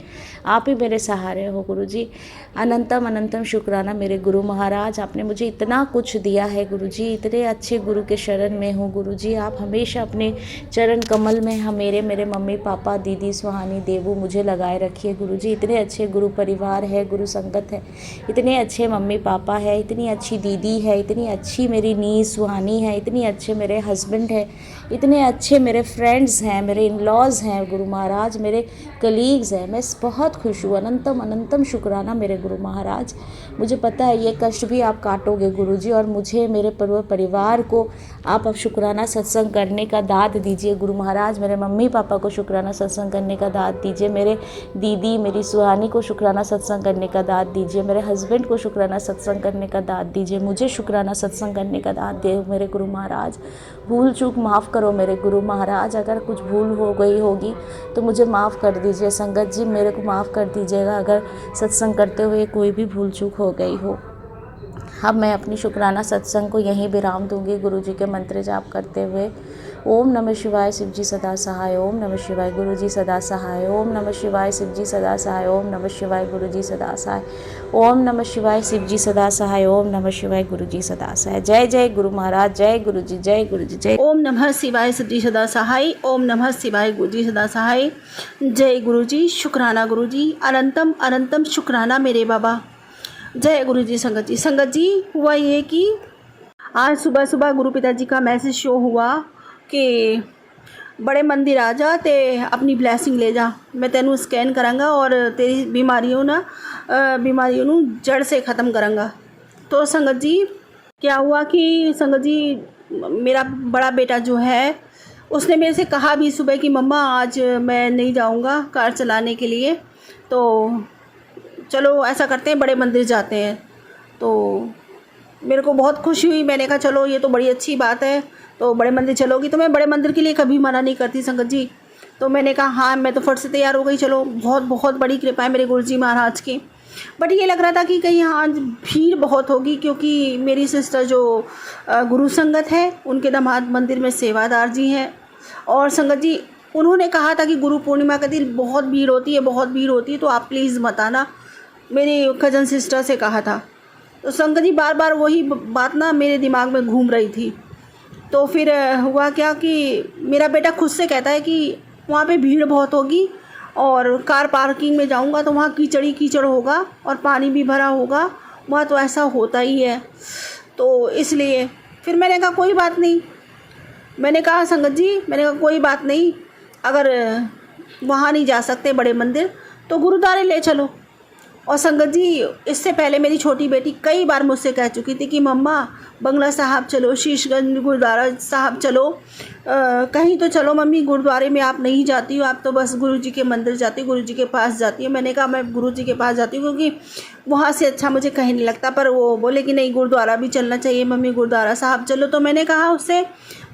आप ही मेरे सहारे हो गुरुजी। अनंतम अनंतम शुक्राना मेरे गुरु महाराज, आपने मुझे इतना कुछ दिया है गुरुजी, इतने अच्छे गुरु के शरण में हूँ गुरुजी। आप हमेशा अपने चरण कमल में हम मेरे मम्मी पापा, दीदी सुहानी, देवू मुझे लगाए रखिए गुरुजी। इतने अच्छे गुरु परिवार है, गुरु संगत है, इतने अच्छे मम्मी पापा है, इतनी अच्छी दीदी है, इतनी अच्छी मेरी नीज़ सुहानी है, इतनी अच्छे मेरे हस्बैंड है, इतने अच्छे मेरे फ्रेंड्स हैं, मेरे इन लॉज हैं गुरु महाराज, मेरे कलीग्स हैं। मैं बहुत खुश हूँ, अनंतम अनंतम शुक्राना मेरे गुरु महाराज। मुझे पता है ये कष्ट भी आप काटोगे गुरुजी, और मुझे, मेरे परिवार को आप अब शुक्राना सत्संग करने का दाद दीजिए गुरु महाराज। मेरे मम्मी पापा को शुक्राना सत्संग करने का दाद दीजिए, मेरे दीदी, मेरी सुहानी को शुक्राना सत्संग करने का दाद दीजिए, मेरे हस्बैंड को शुक्राना सत्संग करने का दाद दीजिए, मुझे शुक्राना सत्संग करने का दाद दे मेरे गुरु महाराज। भूल चूक माफ़ करो मेरे गुरु महाराज, अगर कुछ भूल हो गई होगी तो मुझे माफ़ कर दीजिए। संगत जी मेरे को माफ़ कर दीजिएगा अगर सत्संग करते हुए कोई भी भूल चूक हो गई हो। अब मैं अपनी शुक्राना सत्संग को यहीं विराम दूंगी गुरु जी के मंत्र जाप करते हुए। ओम नमः शिवाय, शिव जी सदा सहाय। ओम नमः शिवाय, गुरु जी सदा सहाय। ओम नमः शिवाय, शिव जी सदा सहाय। ओम नमः शिवाय, गुरु जी सदा सहाय। ओम नमः शिवाय, शिव जी सदा सहाय। ओम नमः शिवाय, गुरु जी सदा सहाय। जय जय गुरु महाराज, जय गुरु जी, जय गुरु जी, जय।
ओम नमः शिवाय, शिव जी सदा सहाय। ओम नमः शिवाय, गुरु जी सदा सहाय। जय गुरु जी, शुक्राना गुरु जी, अनंतम अनंतम शुक्राना मेरे बाबा। जय गुरु जी। संगत जी हुआ ये कि आज सुबह सुबह गुरु पिताजी का मैसेज शो हुआ कि बड़े मंदिर आ जा ते अपनी ब्लैसिंग ले जा, मैं तेनू स्कैन करांगा और तेरी बीमारियों नू जड़ से ख़त्म करांगा। तो संगत जी क्या हुआ कि संगत जी मेरा बड़ा बेटा जो है उसने मेरे से कहा भी सुबह कि मम्मा आज मैं नहीं जाऊंगा कार चलाने के लिए, तो चलो ऐसा करते हैं बड़े मंदिर जाते हैं। तो मेरे को बहुत खुशी हुई, मैंने कहा चलो ये तो बड़ी अच्छी बात है, तो बड़े मंदिर चलोगी। तो मैं बड़े मंदिर के लिए कभी मना नहीं करती संगत जी, तो मैंने कहा हाँ, मैं तो फट से तैयार हो गई। चलो बहुत बहुत बड़ी कृपा है मेरे गुरु जी महाराज की। बट ये लग रहा था कि कहीं आज भीड़ बहुत होगी, क्योंकि मेरी सिस्टर जो गुरु संगत है उनके दामाद मंदिर में सेवादार जी हैं, और संगत जी उन्होंने कहा था कि गुरु पूर्णिमा के दिन बहुत भीड़ होती है, बहुत भीड़ होती है, तो आप प्लीज़ मत आना। मेरी कज़न सिस्टर से कहा था। तो संगत जी बार बार वही बात ना मेरे दिमाग में घूम रही थी। तो फिर हुआ क्या कि मेरा बेटा खुद से कहता है कि वहाँ पे भीड़ बहुत होगी और कार पार्किंग में जाऊँगा तो वहाँ कीचड़ होगा और पानी भी भरा होगा, वहाँ तो ऐसा होता ही है। तो इसलिए फिर मैंने कहा कोई बात नहीं, मैंने कहा संगत जी, मैंने कहा कोई बात नहीं, अगर वहाँ नहीं जा सकते बड़े मंदिर तो गुरुद्वारे ले चलो। और संगत जी, इससे पहले मेरी छोटी बेटी कई बार मुझसे कह चुकी थी कि मम्मा बंगला साहब चलो, शीशगंज गुरुद्वारा साहब चलो, कहीं तो चलो मम्मी, गुरुद्वारे में आप नहीं जाती हो, आप तो बस गुरुजी के मंदिर जाती हो, गुरुजी के पास जाती हो। मैंने कहा मैं गुरुजी के पास जाती हूँ क्योंकि वहाँ से अच्छा मुझे कहीं नहीं लगता। पर वो बोले कि नहीं, गुरुद्वारा भी चलना चाहिए मम्मी, गुरुद्वारा साहब चलो। तो मैंने कहा उससे,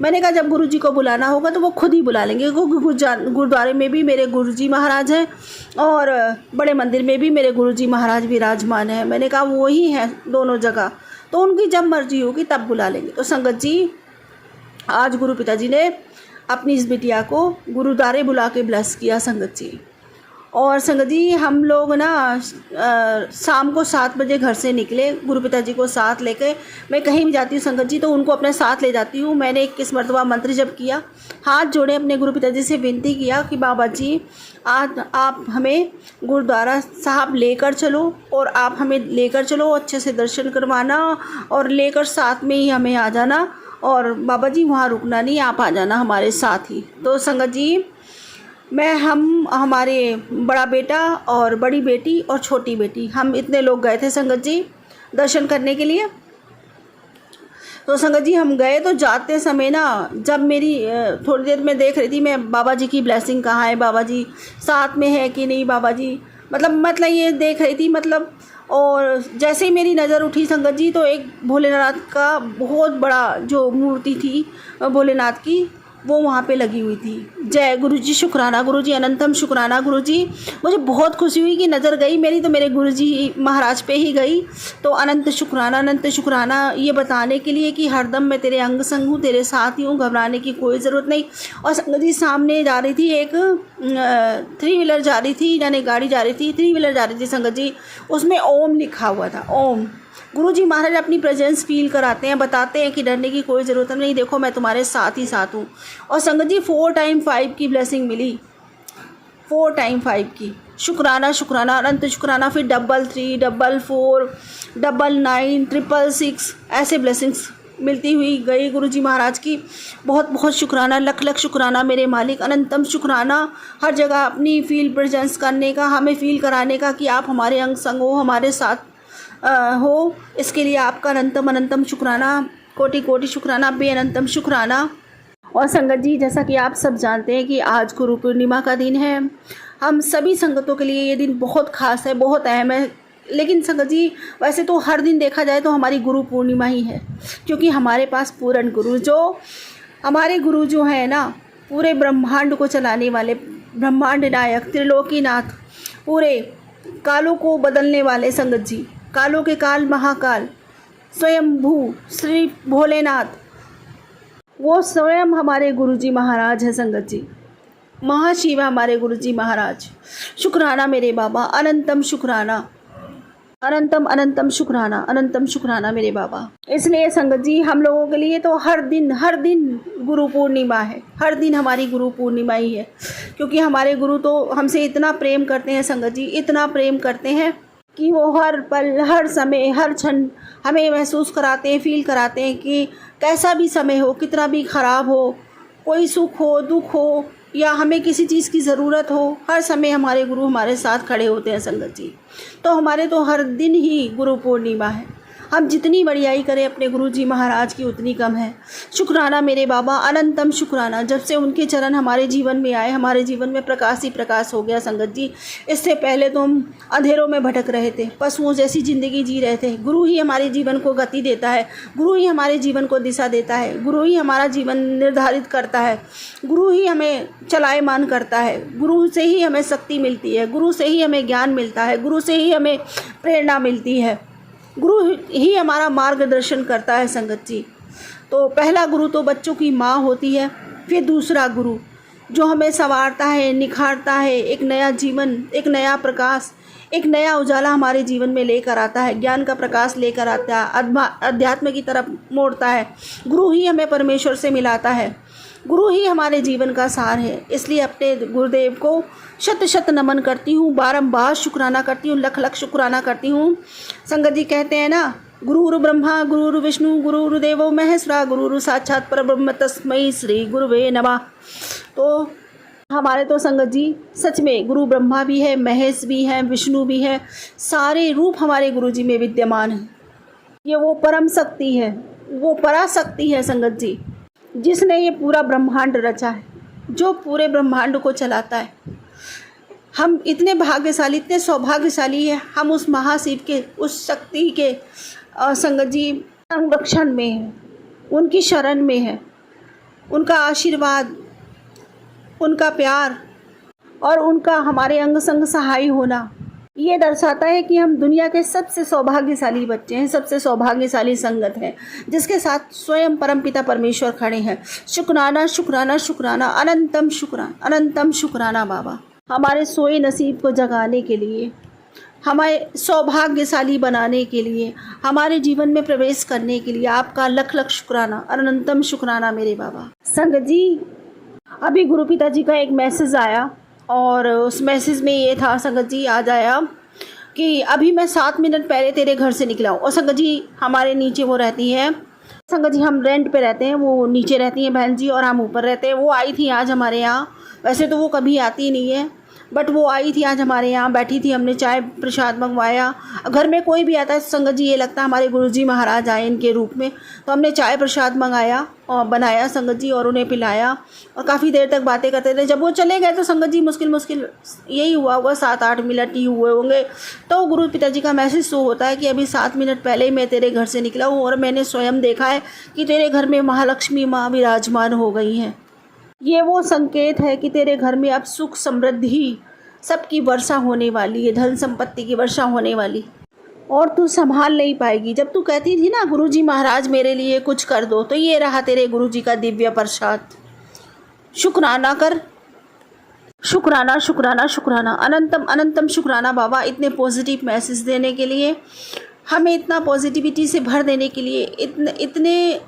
मैंने कहा जब गुरुजी को बुलाना होगा तो वो खुद ही बुला लेंगे, क्योंकि गुरुद्वारे में भी मेरे गुरुजी महाराज हैं और बड़े मंदिर में भी मेरे गुरुजी महाराज विराजमान हैं। मैंने कहा वही हैं दोनों जगह, तो उनकी जब मर्जी होगी तब बुला लेंगे। तो संगत जी, आज गुरु पिताजी ने अपनी इस बिटिया को गुरुद्वारे बुला के ब्लेस किया संगत जी। और संगत जी, हम लोग ना शाम को 7 बजे घर से निकले, गुरु पिताजी को साथ लेके। मैं कहीं भी जाती हूँ संगत जी तो उनको अपने साथ ले जाती हूँ। मैंने 21 मरतबा मंत्र जप किया, हाथ जोड़े अपने गुरु पिताजी से विनती किया कि बाबा जी आज आप हमें गुरुद्वारा साहब लेकर चलो, और आप हमें लेकर चलो, अच्छे से दर्शन करवाना और लेकर साथ में ही हमें आ जाना, और बाबा जी वहाँ रुकना नहीं, आप आ जाना हमारे साथ ही। तो संगत जी, हमारे बड़ा बेटा और बड़ी बेटी और छोटी बेटी, हम इतने लोग गए थे संगत जी दर्शन करने के लिए। तो संगत जी हम गए, तो जाते समय ना, जब मेरी थोड़ी देर में देख रही थी मैं बाबा जी की ब्लेसिंग कहाँ है, बाबा जी साथ में है कि नहीं, बाबा जी मतलब ये देख रही थी मतलब। और जैसे ही मेरी नज़र उठी संगत जी, तो एक भोलेनाथ का बहुत बड़ा जो मूर्ति थी भोलेनाथ की, वो वहाँ पे लगी हुई थी। जय गुरुजी, शुक्राना गुरुजी, अनंतम शुक्राना गुरुजी। मुझे बहुत खुशी हुई कि नज़र गई मेरी तो मेरे गुरुजी महाराज पे ही गई। तो अनंत शुक्राना ये बताने के लिए कि हरदम मैं तेरे अंग संग हूँ, तेरे साथ ही हूँ, घबराने की कोई ज़रूरत नहीं। और संगत जी, सामने जा रही थी एक 3 व्हीलर जा रही थी, यानी गाड़ी जा रही थी, 3 व्हीलर जा रही थी संगत जी, उसमें ओम लिखा हुआ था। ओम गुरुजी महाराज अपनी प्रेजेंस फील कराते हैं, बताते हैं कि डरने की कोई ज़रूरत नहीं, देखो मैं तुम्हारे साथ ही साथ हूँ। और संगत जी 4 टाइम 5 की ब्लेसिंग मिली, 4 टाइम 5 की। शुक्राना शुक्राना, अनंत शुक्राना, फिर 333, 44, 99, 666 ऐसे ब्लेसिंग्स मिलती हुई गई गुरुजी महाराज की। बहुत बहुत शुक्राना, लख लख शुक्राना मेरे मालिक, अनंतम शुक्राना हर जगह अपनी फील प्रेजेंस करने का, हमें फील कराने का कि आप हमारे अंग संग हो, हमारे साथ हो। इसके लिए आपका अनंतम शुक्राना, कोटि कोटि शुक्राना, बेअनंतम शुक्राना। और संगत जी, जैसा कि आप सब जानते हैं कि आज गुरु पूर्णिमा का दिन है। हम सभी संगतों के लिए ये दिन बहुत ख़ास है, बहुत अहम है। लेकिन संगत जी, वैसे तो हर दिन देखा जाए तो हमारी गुरु पूर्णिमा ही है, क्योंकि हमारे पास पूर्ण गुरु, जो हमारे गुरु जो है ना, पूरे ब्रह्मांड को चलाने वाले, ब्रह्मांड नायक, त्रिलोकीनाथ, पूरे कालों को बदलने वाले संगत जी, कालों के काल महाकाल, स्वयंभू श्री भोलेनाथ, वो स्वयं हमारे गुरुजी महाराज हैं संगत जी, महाशिव हमारे गुरुजी महाराज। शुक्राना मेरे बाबा, अनंतम शुक्राना, अनंतम शुक्राना, अनंतम शुक्राना मेरे बाबा। इसलिए संगत जी, हम लोगों के लिए तो हर दिन गुरु पूर्णिमा है, हर दिन हमारी गुरु पूर्णिमा ही है, क्योंकि हमारे गुरु तो हमसे इतना प्रेम करते हैं संगत जी, इतना प्रेम करते हैं कि वो हर पल, हर समय, हर क्षण हमें महसूस कराते हैं, फील कराते हैं कि कैसा भी समय हो, कितना भी ख़राब हो, कोई सुख हो, दुख हो, या हमें किसी चीज़ की ज़रूरत हो, हर समय हमारे गुरु हमारे साथ खड़े होते हैं संगत जी। तो हमारे तो हर दिन ही गुरु पूर्णिमा है। हम जितनी बड़ाई करें अपने गुरुजी महाराज की उतनी कम है। शुक्राना मेरे बाबा, अनंतम शुक्राना। जब से उनके चरण हमारे जीवन में आए, हमारे जीवन में प्रकाश ही प्रकाश हो गया संगत जी। इससे पहले तो हम अंधेरों में भटक रहे थे, पशुओं जैसी ज़िंदगी जी रहे थे। गुरु ही हमारे जीवन को गति देता है, गुरु ही हमारे जीवन को दिशा देता है, गुरु ही हमारा जीवन निर्धारित करता है, गुरु ही हमें चलायमान करता है, गुरु से ही हमें शक्ति मिलती है, गुरु से ही हमें ज्ञान मिलता है, गुरु से ही हमें प्रेरणा मिलती है, गुरु ही हमारा मार्गदर्शन करता है संगत जी। तो पहला गुरु तो बच्चों की माँ होती है, फिर दूसरा गुरु जो हमें संवारता है, निखारता है, एक नया जीवन, एक नया प्रकाश, एक नया उजाला हमारे जीवन में लेकर आता है, ज्ञान का प्रकाश लेकर आता है, अध्यात्म की तरफ मोड़ता है। गुरु ही हमें परमेश्वर से मिलाता है, गुरु ही हमारे जीवन का सार है। इसलिए अपने गुरुदेव को शत शत नमन करती हूँ, बारंबार शुक्राना करती हूँ, लख लख शुक्राना करती हूँ। संगत जी कहते हैं ना, गुरुर् ब्रह्मा गुरुर् विष्णु गुरुर्देवो महेश्वरा गुरुर् साक्षात् परब्रह्म तस्मै श्री गुरुवे नमः। तो हमारे तो संगत जी सच में गुरु ब्रह्मा भी है, महेश भी है, विष्णु भी है, सारे रूप हमारे गुरु जी में विद्यमान हैं। ये वो परम शक्ति है, वो पराशक्ति है संगत जी, जिसने ये पूरा ब्रह्मांड रचा है, जो पूरे ब्रह्मांड को चलाता है। हम इतने भाग्यशाली, इतने सौभाग्यशाली हैं, हम उस महाशिव के, उस शक्ति के संगत जी संरक्षण में हैं, उनकी शरण में है। उनका आशीर्वाद, उनका प्यार और उनका हमारे अंग संग सहाय होना, ये दर्शाता है कि हम दुनिया के सबसे सौभाग्यशाली बच्चे हैं, सबसे सौभाग्यशाली संगत हैं, जिसके साथ स्वयं परमपिता परमेश्वर खड़े हैं। शुक्राना शुक्राना शुक्राना, अनंतम शुक्राना, अनंतम शुक्राना बाबा, हमारे सोए नसीब को जगाने के लिए, हमें सौभाग्यशाली बनाने के लिए, हमारे जीवन में प्रवेश करने के लिए आपका लख लख शुक्राना, अनंतम शुक्राना मेरे बाबा। संगत जी अभी गुरु पिता जी का एक मैसेज आया और उस मैसेज में ये था संगत जी, आज आया कि अभी मैं 7 मिनट पहले तेरे घर से निकला हूँ। और संगत जी हमारे नीचे वो रहती हैं, संगत जी हम रेंट पे रहते हैं, वो नीचे रहती हैं बहन जी और हम ऊपर रहते हैं। वो आई थी आज हमारे यहाँ, वैसे तो वो कभी आती नहीं है, बट वो आई थी आज हमारे यहाँ, बैठी थी, हमने चाय प्रसाद मंगवाया। घर में कोई भी आता है संगत जी ये लगता है हमारे गुरुजी महाराज आए इनके रूप में, तो हमने चाय प्रसाद मंगाया और बनाया संगत जी और उन्हें पिलाया और काफ़ी देर तक बातें करते थे। जब वो चले गए तो संगत जी मुश्किल यही हुआ होगा 7-8 मिनट ही हुए होंगे, तो गुरु पिताजी का मैसेज शो होता है कि अभी 7 मिनट पहले ही मैं तेरे घर से निकला हूँ और मैंने स्वयं देखा है कि तेरे घर में महालक्ष्मी माँ विराजमान हो गई हैं। ये वो संकेत है कि तेरे घर में अब सुख समृद्धि सबकी वर्षा होने वाली है, धन संपत्ति की वर्षा होने वाली, और तू संभाल नहीं पाएगी। जब तू कहती थी ना गुरुजी महाराज मेरे लिए कुछ कर दो, तो ये रहा तेरे गुरुजी का दिव्य प्रसाद। शुक्राना कर, शुक्राना शुक्राना शुक्राना, अनंतम अनंतम शुक्राना बाबा, इतने पॉजिटिव मैसेज देने के लिए, हमें इतना पॉजिटिविटी से भर देने के लिए, इतने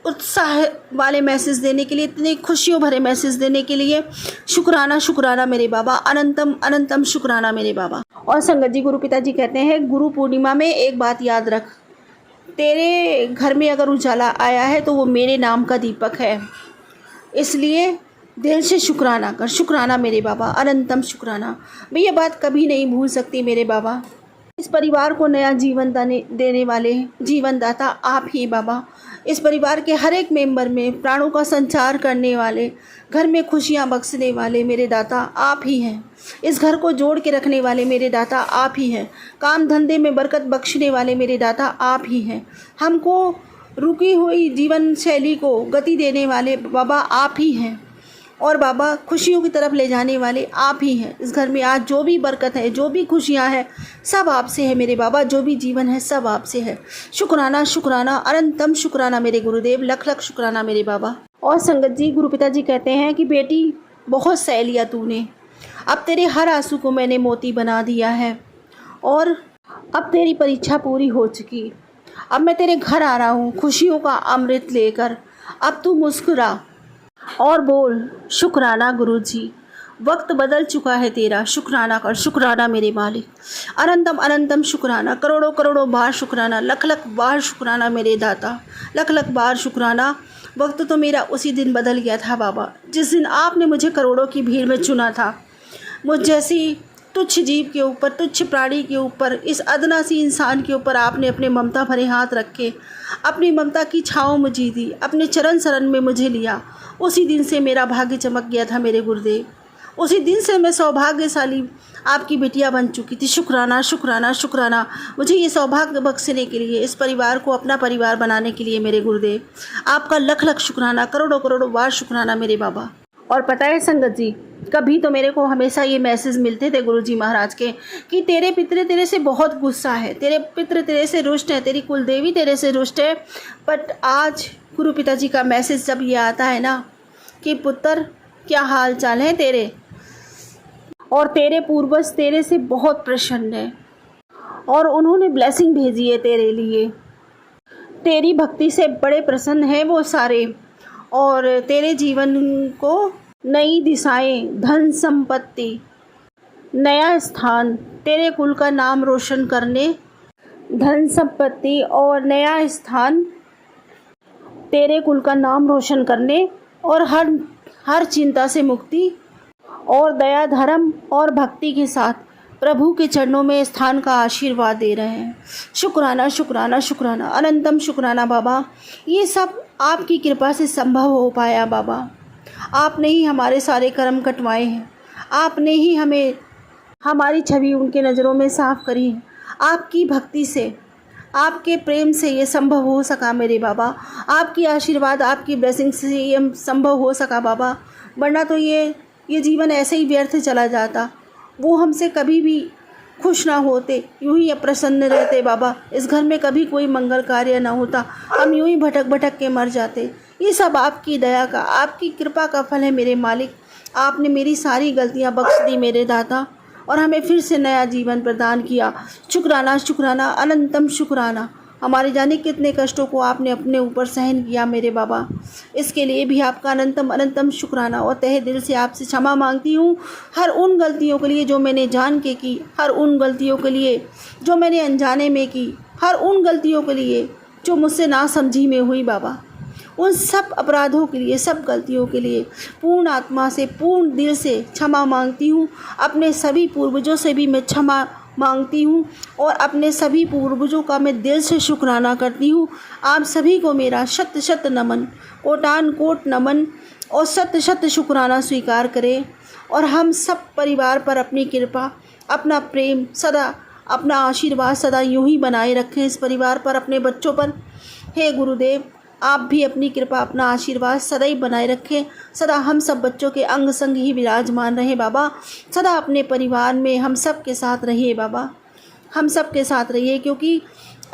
उत्साह वाले मैसेज देने के लिए, इतने खुशियों भरे मैसेज देने के लिए शुक्राना शुक्राना मेरे बाबा, अनंतम अनंतम शुक्राना मेरे बाबा। और संगत जी गुरु पिताजी कहते हैं गुरु पूर्णिमा में एक बात याद रख, तेरे घर में अगर उजाला आया है तो वो मेरे नाम का दीपक है, इसलिए दिल से शुक्राना कर, शुक्राना मेरे बाबा, अनंतम शुक्राना। मैं ये बात कभी नहीं भूल सकती मेरे बाबा। इस परिवार को नया जीवन देने वाले जीवन दाता आप ही बाबा। इस परिवार के हर एक मेंबर में प्राणों का संचार करने वाले, घर में खुशियां बख्शने वाले मेरे दाता आप ही हैं। इस घर को जोड़ के रखने वाले मेरे दाता आप ही हैं। काम धंधे में बरकत बख्शने वाले मेरे दाता आप ही हैं। हमको रुकी हुई जीवन शैली को गति देने वाले बाबा आप ही हैं। और बाबा खुशियों की तरफ ले जाने वाले आप ही हैं। इस घर में आज जो भी बरकत है, जो भी खुशियां हैं, सब आपसे है मेरे बाबा। जो भी जीवन है सब आपसे है। शुक्राना शुक्राना, अनंतम शुक्राना मेरे गुरुदेव, लख लख शुक्राना मेरे बाबा। और संगत जी गुरु पिताजी कहते हैं कि बेटी बहुत सह लिया तूने, अब तेरे हर आंसू को मैंने मोती बना दिया है और अब तेरी परीक्षा पूरी हो चुकी। अब मैं तेरे घर आ रहा हूँ खुशियों का अमृत लेकर। अब तू मुस्कुरा और बोल शुक्राना गुरुजी, वक्त बदल चुका है तेरा, शुक्राना कर, शुक्राना मेरे मालिक। अनंतम अनंतम शुक्राना, करोड़ों करोड़ों बार शुक्राना, लख लख बार शुक्राना मेरे दाता, लख लख बार शुक्राना। वक्त तो मेरा उसी दिन बदल गया था बाबा, जिस दिन आपने मुझे करोड़ों की भीड़ में चुना था। मुझ जैसी तुच्छ जीव के ऊपर, तुच्छ प्राणी के ऊपर, इस अदना सी इंसान के ऊपर आपने अपने ममता भरे हाथ रखे, अपनी ममता की छाँव मुझे दी, अपने चरण शरण में मुझे लिया। उसी दिन से मेरा भाग्य चमक गया था मेरे गुरुदेव। उसी दिन से मैं सौभाग्यशाली आपकी बेटियां बन चुकी थी। शुक्राना शुक्राना शुक्राना, मुझे ये सौभाग्य बख्शने के लिए, इस परिवार को अपना परिवार बनाने के लिए मेरे गुरुदेव आपका लख लख शुक्राना, करोड़ों करोड़ों बार शुक्राना मेरे बाबा। और पता है संगत जी, कभी तो मेरे को हमेशा ये मैसेज मिलते थे गुरुजी महाराज के कि तेरे पितरे तेरे से बहुत गुस्सा है, तेरे पितरे तेरे से रुष्ट है, तेरी कुल देवी तेरे से रुष्ट है। बट आज गुरु पिताजी का मैसेज जब ये आता है ना कि पुत्र क्या हाल चाल है तेरे, और तेरे पूर्वज तेरे से बहुत प्रसन्न है और उन्होंने ब्लेसिंग भेजी है तेरे लिए। तेरी भक्ति से बड़े प्रसन्न हैं वो सारे, और तेरे जीवन को नई दिशाएं, धन संपत्ति, नया स्थान, तेरे कुल का नाम रोशन करने, धन संपत्ति और नया स्थान तेरे कुल का नाम रोशन करने, और हर चिंता से मुक्ति और दया, धर्म और भक्ति के साथ प्रभु के चरणों में स्थान का आशीर्वाद दे रहे हैं। शुक्राना शुक्राना शुक्राना, अनंतम शुक्राना बाबा। ये सब आपकी कृपा से संभव हो पाया बाबा। आपने ही हमारे सारे कर्म कटवाए हैं। आपने ही हमें, हमारी छवि उनके नज़रों में साफ करी है। आपकी भक्ति से, आपके प्रेम से ये संभव हो सका मेरे बाबा। आपकी आशीर्वाद, आपकी ब्लेसिंग से ये संभव हो सका बाबा, वरना तो ये जीवन ऐसे ही व्यर्थ चला जाता। वो हमसे कभी भी खुश ना होते, यूं ही अप्रसन्न रहते बाबा। इस घर में कभी कोई मंगल कार्य ना होता, हम यूं ही भटक भटक के मर जाते। ये सब आपकी दया का, आपकी कृपा का फल है मेरे मालिक। आपने मेरी सारी गलतियां बख्श दी मेरे दाता, और हमें फिर से नया जीवन प्रदान किया। शुक्राना शुक्राना, अनंतम शुक्राना। हमारे जाने कितने कष्टों को आपने अपने ऊपर सहन किया मेरे बाबा, इसके लिए भी आपका अनंतम अनंतम शुक्राना। और तहे दिल से आपसे क्षमा मांगती हूँ हर उन गलतियों के लिए जो मैंने जान के की, हर उन गलतियों के लिए जो मैंने अनजाने में की, हर उन गलतियों के लिए जो मुझसे नासमझी में हुई बाबा। उन सब अपराधों के लिए, सब गलतियों के लिए पूर्ण आत्मा से, पूर्ण दिल से क्षमा मांगती हूँ। अपने सभी पूर्वजों से भी मैं क्षमा मांगती हूँ, और अपने सभी पूर्वजों का मैं दिल से शुक्राना करती हूँ। आप सभी को मेरा शत शत नमन, कोटान कोट नमन और शत शत शुक्राना स्वीकार करें। और हम सब परिवार पर अपनी कृपा, अपना प्रेम सदा, अपना आशीर्वाद सदा यूँ ही बनाए रखें इस परिवार पर, अपने बच्चों पर। हे गुरुदेव, आप भी अपनी कृपा, अपना आशीर्वाद सदा ही बनाए रखें। सदा हम सब बच्चों के अंग संग ही विराजमान रहे बाबा। सदा अपने परिवार में हम सब के साथ रहिए बाबा, हम सब के साथ रहिए, क्योंकि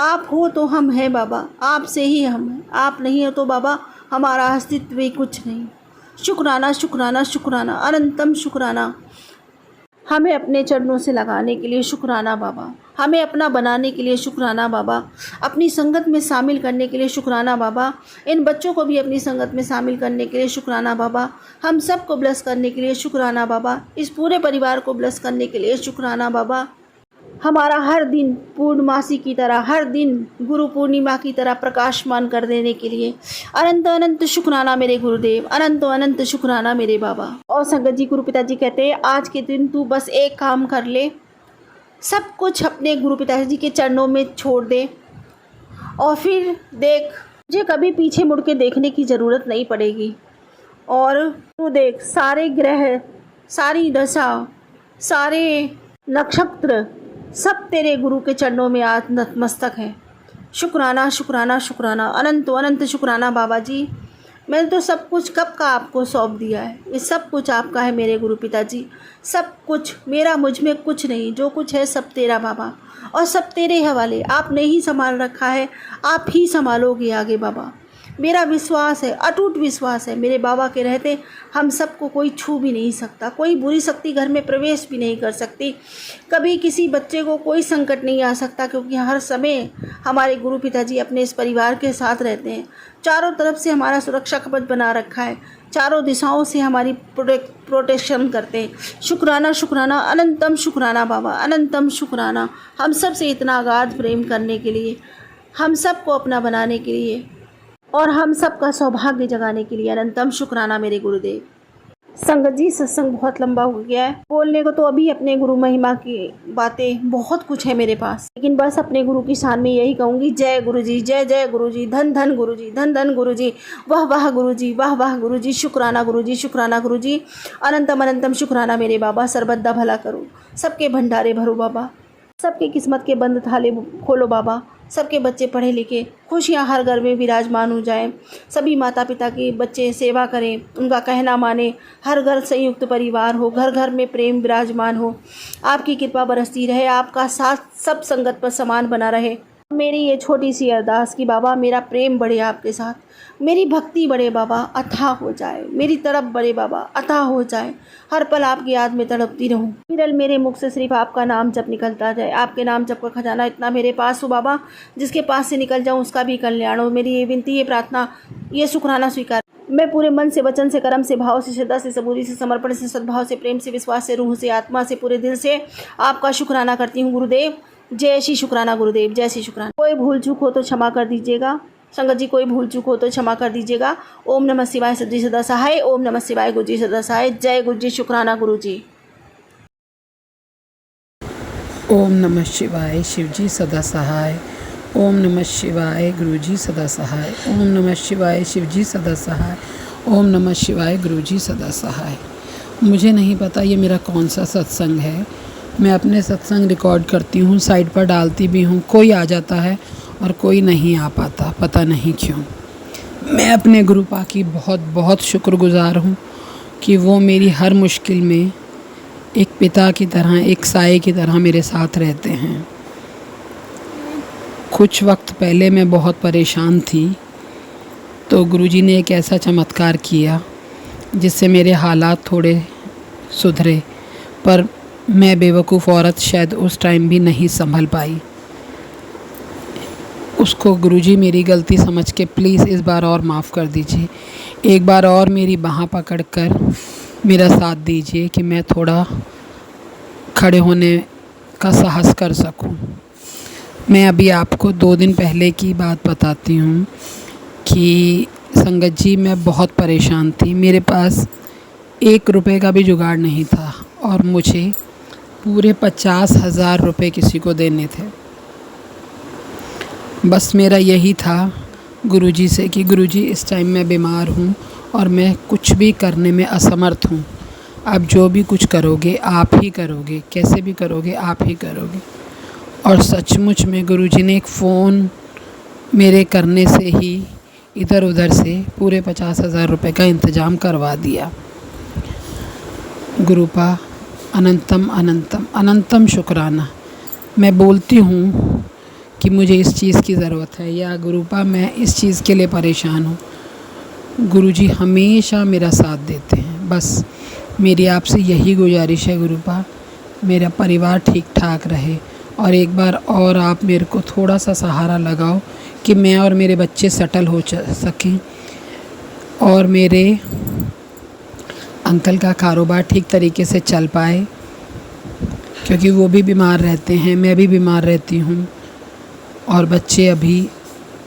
आप हो तो हम हैं बाबा, आपसे ही हम हैं। आप नहीं हो तो बाबा हमारा अस्तित्व ही कुछ नहीं। शुक्राना शुक्राना शुक्राना, अनंतम शुक्राना। हमें अपने चरणों से लगाने के लिए शुक्राना बाबा, हमें अपना बनाने के लिए शुक्राना बाबा, अपनी संगत में शामिल करने के लिए शुक्राना बाबा, इन बच्चों को भी अपनी संगत में शामिल करने के लिए शुक्राना बाबा, हम सब को ब्लेस करने के लिए शुक्राना बाबा, इस पूरे परिवार को ब्लेस करने के लिए शुक्राना बाबा। हमारा हर दिन पूर्णमासी की तरह, हर दिन गुरु पूर्णिमा की तरह प्रकाशमान कर देने के लिए अनंत अनंत शुक्राना मेरे गुरुदेव, अनंत अनंत शुक्राना मेरे बाबा। और संगत जी, गुरु पिताजी कहते हैं आज के दिन तू बस एक काम कर ले, सब कुछ अपने गुरु पिताजी के चरणों में छोड़ दे, और फिर देख, मुझे कभी पीछे मुड़ के देखने की ज़रूरत नहीं पड़ेगी। और तू देख, सारे ग्रह, सारी दशा, सारे नक्षत्र सब तेरे गुरु के चरणों में आज नतमस्तक है। शुक्राना शुक्राना शुक्राना, अनंत अनंत शुक्राना बाबा जी। मैंने तो सब कुछ कब का आपको सौंप दिया है, ये सब कुछ आपका है मेरे गुरु पिताजी। सब कुछ मेरा, मुझ में कुछ नहीं, जो कुछ है सब तेरा बाबा, और सब तेरे हवाले। आपने ही संभाल रखा है, आप ही संभालोगे आगे बाबा। मेरा विश्वास है, अटूट विश्वास है, मेरे बाबा के रहते हम सबको कोई छू भी नहीं सकता, कोई बुरी शक्ति घर में प्रवेश भी नहीं कर सकती, कभी किसी बच्चे को कोई संकट नहीं आ सकता, क्योंकि हर समय हमारे गुरु पिताजी अपने इस परिवार के साथ रहते हैं। चारों तरफ से हमारा सुरक्षा कवच बना रखा है, चारों दिशाओं से हमारी प्रोटेक्शन करते हैं। शुक्राना शुक्राना, अनंतम शुक्राना बाबा, अनंतम शुक्राना, हम सब से इतना अगाध प्रेम करने के लिए, हम सब को अपना बनाने के लिए, और हम सब का सौभाग्य जगाने के लिए अनंतम शुक्राना मेरे गुरुदेव। संगत जी, सत्संग बहुत लंबा हो गया है, बोलने को तो अभी अपने गुरु महिमा की बातें बहुत कुछ है मेरे पास, लेकिन बस अपने गुरु की शान में यही कहूँगी, जय गुरु जी, जय जय गुरु जी, धन धन गुरु जी, धन धन गुरु जी, वाह वाह गुरु जी, वाह वाह गुरु जी, शुक्राना गुरु जी, शुक्राना गुरु जी, अनंतम अनंतम शुक्राना मेरे बाबा। सर्वदा भला करो, सबके भंडारे भरो बाबा, सबके किस्मत के बंद थाले खोलो बाबा, सबके बच्चे पढ़े लिखे, खुशियाँ हर घर में विराजमान हो जाएं, सभी माता पिता के बच्चे सेवा करें, उनका कहना माने, हर घर संयुक्त परिवार हो, घर घर में प्रेम विराजमान हो, आपकी कृपा बरसती रहे, आपका साथ सब संगत पर समान बना रहे। मेरी ये छोटी सी अरदास कि बाबा मेरा प्रेम बढ़े आपके साथ, मेरी भक्ति बढ़े बाबा, अथाह हो जाए, मेरी तड़प बढ़े बाबा, अथाह हो जाए, हर पल आपकी याद में तड़पती रहूं, विरल मेरे मुख से सिर्फ आपका नाम जब निकलता जाए, आपके नाम जब का खजाना इतना मेरे पास हो बाबा, जिसके पास से निकल जाऊं उसका भी कल्याण हो। मेरी ये विनती, ये प्रार्थना, ये शुक्राना स्वीकार। मैं पूरे मन से, वचन से, कर्म से, भाव से, श्रद्धा से, सबूरी से, समर्पण से, सद्भाव से, प्रेम से, विश्वास से, रूह से, आत्मा से, पूरे दिल से आपका शुक्राना करती हूँ गुरुदेव। जय श्री शुक्राना गुरुदेव, जय श्री शुक्राना। कोई भूल चूक हो तो क्षमा कर दीजिएगा। संगत जी कोई भूल चूक हो तो क्षमा कर दीजिएगा। ओम नमः शिवाय, सच्ची सदा सहाय। ओम नमः शिवाय, गुरु जी सदा सहाय। जय गुरु जी, शुक्राना गुरु जी।
ओम नमः शिवाय, शिवजी सदा सहाय। ओम नमः शिवाय, गुरुजी सदा सहाय। ओम नमः शिवाय, शिवजी सदा सहाय। ओम नमः शिवाय, गुरुजी सदा सहाय। मुझे नहीं पता ये मेरा कौन सा सत्संग है। मैं अपने सत्संग रिकॉर्ड करती हूँ, साइट पर डालती भी हूँ। कोई आ जाता है और कोई नहीं आ पाता, पता नहीं क्यों। मैं अपने गुरुपा की बहुत बहुत शुक्रगुज़ार हूँ कि वो मेरी हर मुश्किल में एक पिता की तरह, एक साए की तरह मेरे साथ रहते हैं। कुछ वक्त पहले मैं बहुत परेशान थी, तो गुरुजी ने एक ऐसा चमत्कार किया जिससे मेरे हालात थोड़े सुधरे, पर मैं बेवकूफ़ औरत शायद उस टाइम भी नहीं संभल पाई। उसको गुरुजी मेरी गलती समझ के प्लीज़ इस बार और माफ़ कर दीजिए। एक बार और मेरी बाँह पकड़कर मेरा साथ दीजिए कि मैं थोड़ा खड़े होने का साहस कर सकूं। मैं अभी आपको 2 दिन पहले की बात बताती हूँ कि संगत जी मैं बहुत परेशान थी। मेरे पास 1 रुपये का भी जुगाड़ नहीं था और मुझे पूरे 50,000 रुपये किसी को देने थे। बस मेरा यही था गुरुजी से कि गुरुजी इस टाइम मैं बीमार हूँ और मैं कुछ भी करने में असमर्थ हूँ। आप जो भी कुछ करोगे आप ही करोगे, कैसे भी करोगे आप ही करोगे। और सचमुच में गुरुजी ने एक फ़ोन मेरे करने से ही इधर उधर से पूरे 50,000 रुपये का इंतज़ाम करवा दिया। गुरुपा अनंतम अनंतम अनंतम शुक्राना। मैं बोलती हूँ कि मुझे इस चीज़ की ज़रूरत है, या गुरुपा मैं इस चीज़ के लिए परेशान हूँ। गुरुजी हमेशा मेरा साथ देते हैं। बस मेरी आपसे यही गुजारिश है गुरुपा, मेरा परिवार ठीक ठाक रहे और एक बार और आप मेरे को थोड़ा सा सहारा लगाओ कि मैं और मेरे बच्चे सेटल हो सकें और मेरे अंकल का कारोबार ठीक तरीके से चल पाए, क्योंकि वो भी बीमार रहते हैं, मैं भी बीमार रहती हूँ और बच्चे अभी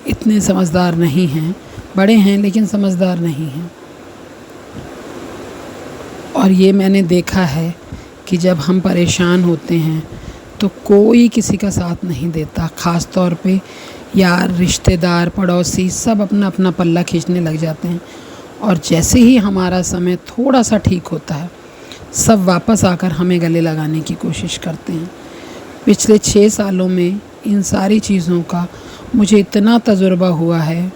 इतने समझदार नहीं हैं। बड़े हैं लेकिन समझदार नहीं हैं। और ये मैंने देखा है कि जब हम परेशान होते हैं तो कोई किसी का साथ नहीं देता, ख़ास तौर पे यार, रिश्तेदार, पड़ोसी सब अपना अपना पल्ला खींचने लग जाते हैं। और जैसे ही हमारा समय थोड़ा सा ठीक होता है, सब वापस आकर हमें गले लगाने की कोशिश करते हैं। पिछले 6 सालों में इन सारी चीज़ों का मुझे इतना तजुर्बा हुआ है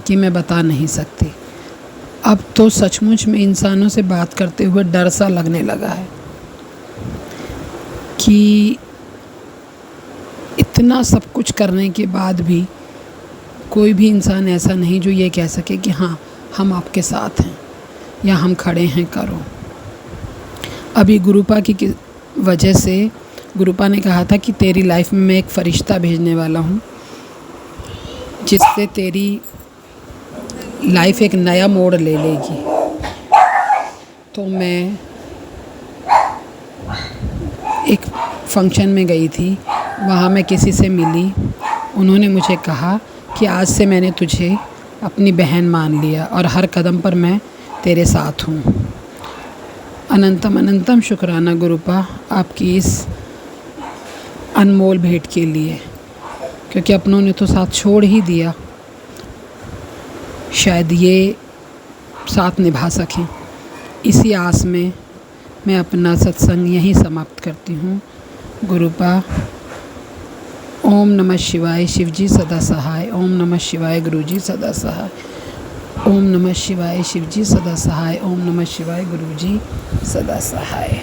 कि मैं बता नहीं सकती। अब तो सचमुच में इंसानों से बात करते हुए डर सा लगने लगा है कि इतना सब कुछ करने के बाद भी कोई भी इंसान ऐसा नहीं जो ये कह सके कि हाँ हम आपके साथ हैं या हम खड़े हैं, करो। अभी गुरुपा की वजह से गुरुपा ने कहा था कि तेरी लाइफ में मैं एक फ़रिश्ता भेजने वाला हूँ जिससे तेरी लाइफ एक नया मोड़ ले लेगी। तो मैं एक फंक्शन में गई थी, वहाँ मैं किसी से मिली। उन्होंने मुझे कहा कि आज से मैंने तुझे अपनी बहन मान लिया और हर कदम पर मैं तेरे साथ हूँ। अनंतम अनंतम शुक्राना गुरुपा आपकी इस अनमोल भेंट के लिए, क्योंकि अपनों ने तो साथ छोड़ ही दिया, शायद ये साथ निभा सकें। इसी आस में मैं अपना सत्संग यहीं समाप्त करती हूँ। गुरुपा ओम नमः शिवाय, शिवजी सदा सहाय। ओम नमः शिवाय, गुरुजी सदा सहाय। ओम नमः शिवाय, शिवजी सदा सहाय। ओम नमः शिवाय, गुरुजी सदा सहाय।